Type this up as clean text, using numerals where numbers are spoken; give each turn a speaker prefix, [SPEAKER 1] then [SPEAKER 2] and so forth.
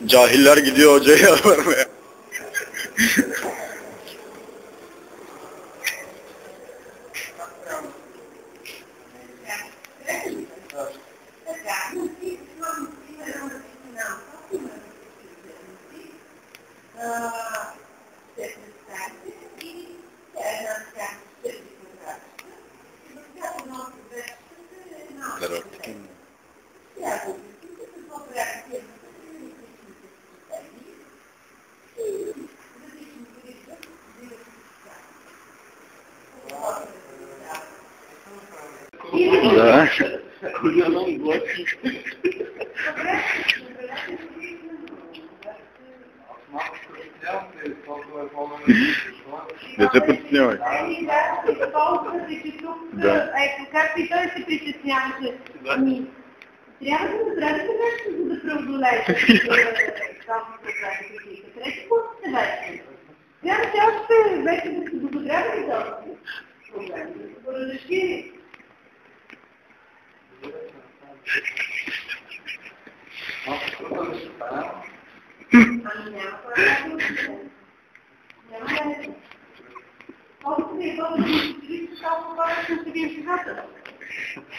[SPEAKER 1] Cahiller gidiyor hocaya varmaya. Да. Да се притеснявай. Да.
[SPEAKER 2] Както и той се притесняваше. Ами, трябва да направите нещо, за да преодолеете това, трети път се вече. Трябва че още вече да се подобрявате този проблем, да се го разрешили. Ами няма това.